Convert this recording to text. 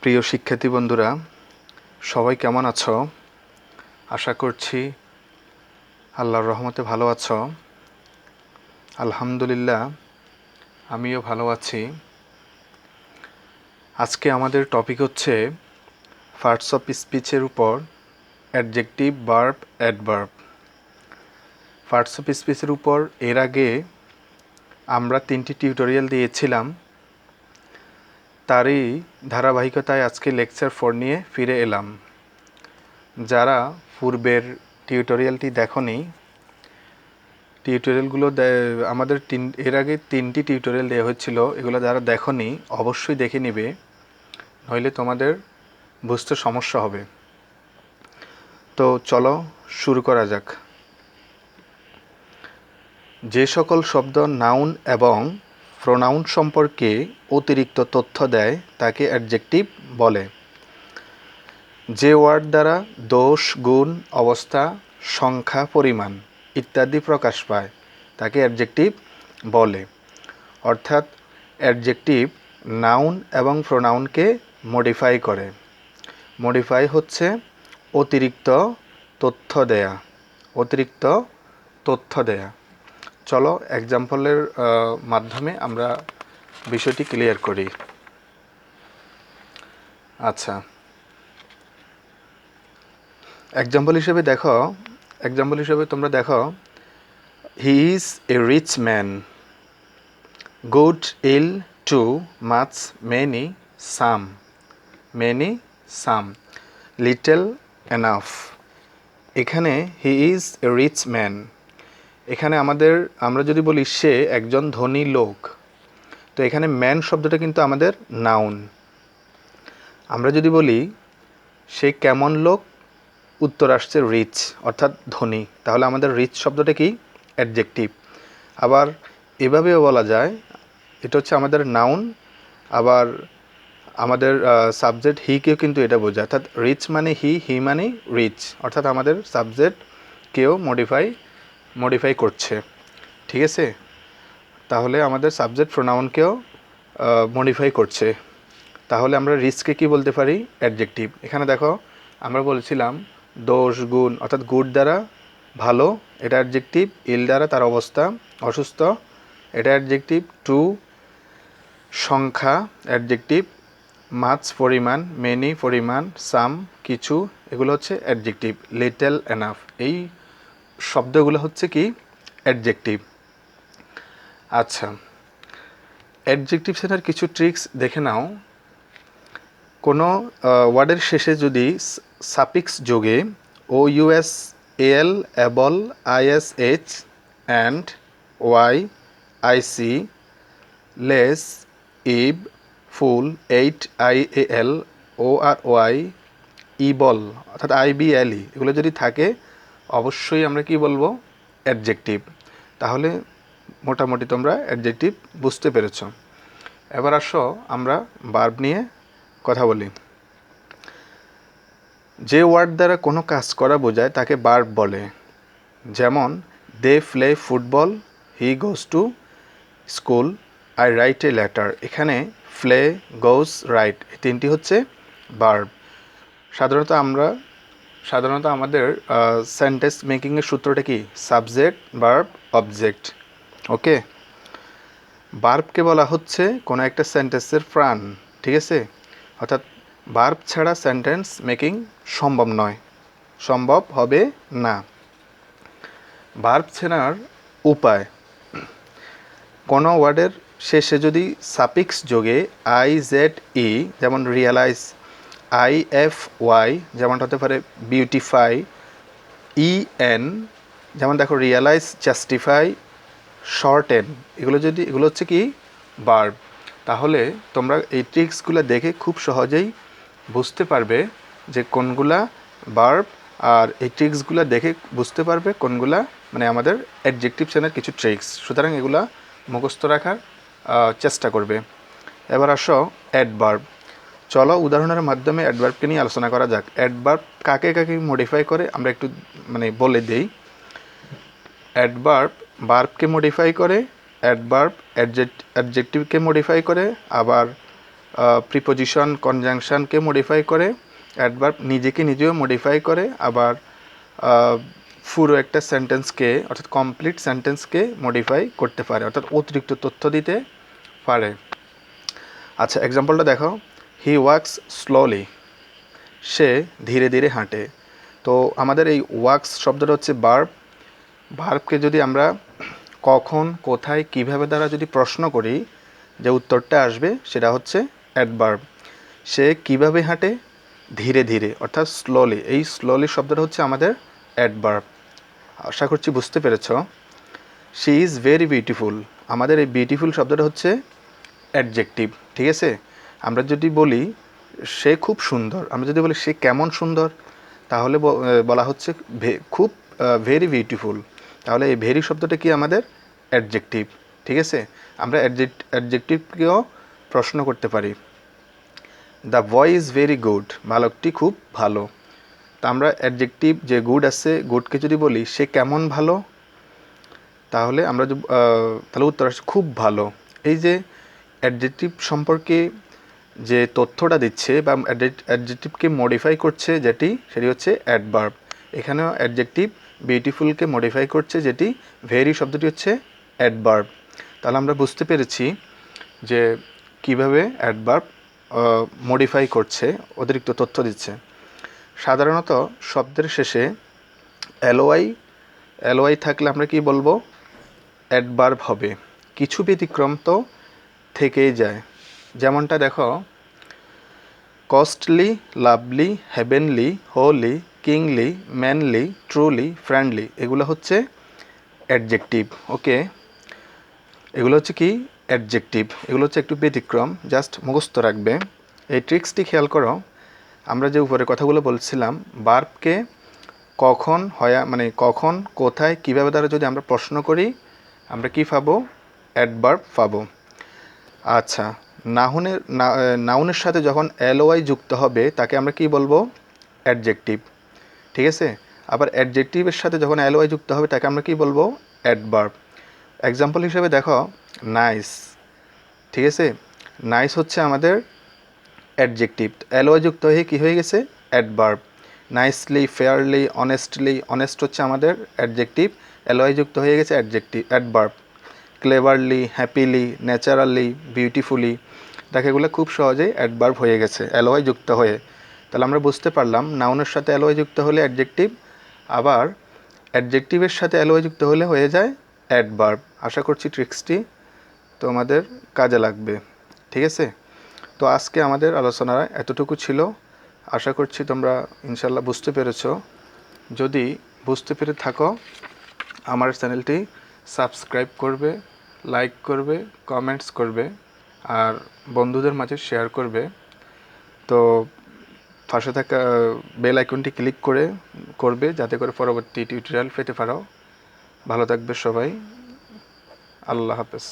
প্রিয় শিক্ষার্থী বন্ধুরা, সবাই কেমন আছো? আশা করছি আল্লাহর রহমতে ভালো আছো। আলহামদুলিল্লাহ, আমিও ভালো আছি। আজকে আমাদের টপিক হচ্ছে পার্টস অফ স্পিচের উপর adjective, verb, adverb. Parts of স্পিচের উপর এর আগে আমরা 3টি টিউটোরিয়াল দিয়েছিলাম। তারই ধারাবাহিকতায় আজকে লেকচার 4 নিয়ে ফিরে এলাম। যারা পূর্বের টিউটোরিয়ালটি দেখোনি, টিউটোরিয়ালগুলো আমাদের এর আগে 3টি টিউটোরিয়াল দেওয়া হয়েছিল। এগুলো যারা দেখোনি অবশ্যই দেখে নেবে, নইলে তোমাদের বুঝতে সমস্যা হবে। তো চলো শুরু করা যাক। যে সকল শব্দ নাউন এবং প্রোনাউন সম্পর্কে অতিরিক্ত তথ্য দেয় তাকে অ্যাডজেক্টিভ বলে। যে ওয়ার্ড দ্বারা দোষ, গুণ, অবস্থা, সংখ্যা, পরিমাণ ইত্যাদি প্রকাশ পায় তাকে অ্যাডজেক্টিভ বলে। অর্থাৎ অ্যাডজেক্টিভ নাউন এবং প্রোনাউনকে মডিফাই করে। মডিফাই হচ্ছে অতিরিক্ত তথ্য দেয়া, অতিরিক্ত তথ্য দেয়া। চলো এক্সাম্পলের মাধ্যমে আমরা বিষয়টি ক্লিয়ার করি। আচ্ছা, এক্সাম্পল হিসেবে তোমরা দেখো, he is a rich man, good, ill, too, much, many, some, little, enough. এখানে he is a rich man, এখানে আমরা যদি বলি সে একজন ধনী লোক, তো এখানে ম্যান শব্দটা কিন্তু আমাদের নাউন। আমরা যদি বলি সে কেমন লোক, উত্তর আসছে রিচ, অর্থাৎ ধনী, তাহলে আমাদের রিচ শব্দটা কি? অ্যাডজেক্টিভ। আবার এভাবেও বলা যায়, এটা হচ্ছে আমাদের নাউন, আবার আমাদের সাবজেক্ট হিকেও কিন্তু এটা বোঝায়। অর্থাৎ রিচ মানে হি মানে রিচ, অর্থাৎ আমাদের সাবজেক্টকেও মডিফাই করছে। ঠিক আছে? তাহলে আমাদের সাবজেক্ট প্রোনাউনকেও মডিফাই করছে। তাহলে আমরা রিচকে কি বলতে পারি? অ্যাডজেক্টিভ। এখানে দেখো, আমরা বলেছিলাম দোষ, গুণ, অর্থাৎ গুড দ্বারা ভালো, এটা অ্যাডজেক্টিভ। ইল দ্বারা তার অবস্থা, অসুস্থ, এটা অ্যাডজেক্টিভ। টু সংখ্যা, অ্যাডজেক্টিভ। মাছ পরিমাণ, মেনি পরিমাণ, সাম কিছু, এগুলো হচ্ছে অ্যাডজেক্টিভ। লিটল, এনাফ, এই শব্দগুলো হচ্ছে কি? অ্যাডজেক্টিভ। আচ্ছা, অ্যাডজেক্টিভ সেটার কিছু ট্রিক্স দেখে নাও। কোনো ওয়ার্ডের শেষে যদি সাফিক্স যোগে O US, L, able, ISH, and, Y, IC, less, ইব, ful, ate, IL, O R Y, ible, অর্থাৎ আইবিএলই, এগুলো যদি থাকে অবশ্যই আমরা কি বলবো? অ্যাডজেক্টিভ। তাহলে মোটামুটি তোমরা অ্যাডজেক্টিভ বুঝতে পেরেছ। এবার আসো আমরা ভার্ব নিয়ে কথা বলি। যে ওয়ার্ড দ্বারা কোনো কাজ করা বোঝায় তাকে ভার্ব বলে। যেমন they play football, he goes to school, I write a letter. এখানে প্লে, গোজ, রাইট এই তিনটি হচ্ছে ভার্ব। সাধারণত আমাদের সেন্টেন্স মেকিংয়ের সূত্রটা কি? Subject, verb, object. ওকে, ভার্বকে বলা হচ্ছে কোনো একটা সেন্টেন্সের প্রাণ। ঠিক আছে? অর্থাৎ ভার্ব ছাড়া সেন্টেন্স মেকিং সম্ভব হবে না। ভার্ব চেনার উপায়, কোনো ওয়ার্ডের শেষে যদি সাফিক্স যোগে আই, জেড, ই, যেমন রিয়ালাইজ, আই, এফ, ওয়াই, যেমনটা হতে পারে বিউটিফাই, ই, এন, যেমন দেখো রিয়ালাইজ, জাস্টিফাই, শর্টেন, এগুলো হচ্ছে কি? ভার্ব। তাহলে তোমরা এই ট্রিক্সগুলো দেখে খুব সহজেই বুঝতে পারবে যে কোনগুলা ভার্ব, আর এই ট্রিক্সগুলো দেখে বুঝতে পারবে কোনগুলা মানে আমাদের অ্যাডজেক্টিভ চেনার কিছু ট্রিক্স। সুতরাং এগুলা মুখস্থ রাখার চেষ্টা করবে। এবার আসো অ্যাডভার্ব। চলো উদাহরণের মাধ্যমে অ্যাডভার্বকে নিয়ে আলোচনা করা যাক। অ্যাডভার্ব কাকে কাকে মডিফাই করে আমরা একটু বলে দিই। অ্যাডভার্ব ভার্বকে মডিফাই করে, অ্যাডভার্ব অ্যাডজেক্টিভকে মডিফাই করে, আবার প্রিপোজিশন কনজাংশনকে মডিফাই করে, অ্যাডভার্ব নিজেকে নিজেও মডিফাই করে, আবার পুরো একটা সেন্টেন্সকে অর্থাৎ কমপ্লিট সেন্টেন্সকে মডিফাই করতে পারে, অর্থাৎ অতিরিক্ত তথ্য দিতে পারে। আচ্ছা, এক্সাম্পলটা দেখো, হি ওয়াক্স স্লোলি, সে ধীরে ধীরে হাঁটে। তো আমাদের এই ওয়াক্স শব্দটা হচ্ছে ভার্ব। ভার্বকে যদি আমরা কখন, কোথায়, কিভাবে দ্বারা যদি প্রশ্ন করি, যে উত্তরটা আসবে সেটা হচ্ছে অ্যাডভার্ব। সে কিভাবে হাঁটে? ধীরে ধীরে, অর্থাৎ স্লোলি। এই স্লোলি শব্দটা হচ্ছে আমাদের অ্যাডভার্ব। আশা করছি বুঝতে পেরেছ। শি ইজ ভেরি বিউটিফুল, আমাদের এই বিউটিফুল শব্দটা হচ্ছে অ্যাডজেক্টিভ। ঠিক আছে, আমরা যদি বলি সে খুব সুন্দর, আমরা যদি বলি সে কেমন সুন্দর, তাহলে বলা হচ্ছে খুব ভেরি বিউটিফুল। তাহলে এই ভেরি শব্দটা কি আমাদের অ্যাডজেক্টিভ। ঠিক আছে, আমরা অ্যাডজেক্টিভকেও প্রশ্ন করতে পারি। The boy is very good, বালকটি খুব ভালো। তা আমরা অ্যাডজেক্টিভ যে গুড আছে, গুডকে যদি বলি সে কেমন ভালো, তাহলে আমরা তাহলে উত্তর আসছে খুব ভালো। এই যে অ্যাডজেক্টিভ সম্পর্কে যে তথ্যটা দিচ্ছে বা অ্যাডজেক্টিভকে মডিফাই করছে যেটি, সেটি হচ্ছে অ্যাডভার্ব। এখানেও অ্যাডজেক্টিভ বিউটিফুলকে মডিফাই করছে, যেটি ভেরি শব্দটি হচ্ছে অ্যাডভার্ব। তাহলে আমরা বুঝতে পেরেছি যে কিভাবে অ্যাডভার্ব মডিফাই করছে, অতিরিক্ত তথ্য দিচ্ছে। সাধারণত শব্দের শেষে এলওয়াই থাকলে আমরা কি বলবো? অ্যাডভার্ব হবে। কিছু ব্যতিক্রম তো থেকেই যায়। যেমনটা দেখো, costly, lovely, heavenly, holy, kingly, manly, truly, friendly, এগুলো হচ্ছে অ্যাডজেক্টিভ। ওকে, এগুলো হচ্ছে কি? অ্যাডজেক্টিভ। এগুলো হচ্ছে একটু ব্যতিক্রম, জাস্ট মুখস্থ রাখবে। এই ট্রিক্সটি খেয়াল করো। আমরা যে উপরে কথাগুলো বলছিলাম, ভার্বকে কখন হয়, মানে কখন, কোথায়, কীভাবে দ্বারা যদি আমরা প্রশ্ন করি, আমরা কি পাবো? অ্যাডভার্ব পাবো। আচ্ছা, নাউনের সাথে যখন এলওয়াই যুক্ত হবে তাকে আমরা কি বলবো? অ্যাডজেক্টিভ। ঠিক আছে, আবার অ্যাডজেক্টিভের সাথে যখন এলওয়াই যুক্ত হবে তাকে আমরা কি বলবো? অ্যাডভার্ব। এক্সাম্পল হিসেবে দেখো, নাইস। ঠিক আছে, নাইস হচ্ছে আমাদের অ্যাডজেক্টিভ, এলওয়াই যুক্ত হয়ে কি হয়ে গেছে? Adverb. Nicely, fairly, honestly, honest হচ্ছে আমাদের অ্যাডজেক্টিভ, এলওয়াই যুক্ত হয়ে গেছে adverb. Cleverly, happily, naturally, beautifully, দেখো এগুলো খুব সহজেই অ্যাডভার্ব হয়ে গেছে এলওয়াই যুক্ত হয়ে। তাহলে আমরা বুঝতে পারলাম নাউনের সাথে এলওয়াই যুক্ত হলে অ্যাডজেক্টিভ, আবার অ্যাডজেক্টিভের সাথে এলওয়াই যুক্ত হলে হয়ে যায় অ্যাডভার্ব। আশা করছি ট্রিক্সটি তোমাদের কাজে লাগবে। ঠিক আছে, তো আজকে আমাদের আলোচনা এতটুকু ছিল। আশা করছি তোমরা ইনশাল্লাহ বুঝতে পেরেছ। যদি বুঝতে পেরে থাকো, আমার চ্যানেলটি সাবস্ক্রাইব করবে, লাইক করবে, কমেন্টস করবে, আর বন্ধুদের মাঝে শেয়ার করবে। তো পাশে থাকা বেল আইকনটি ক্লিক করবে যাতে করে পরবর্তী টিউটোরিয়াল পেতে পারো। ভালো থাকবে সবাই। আল্লাহ হাফেজ।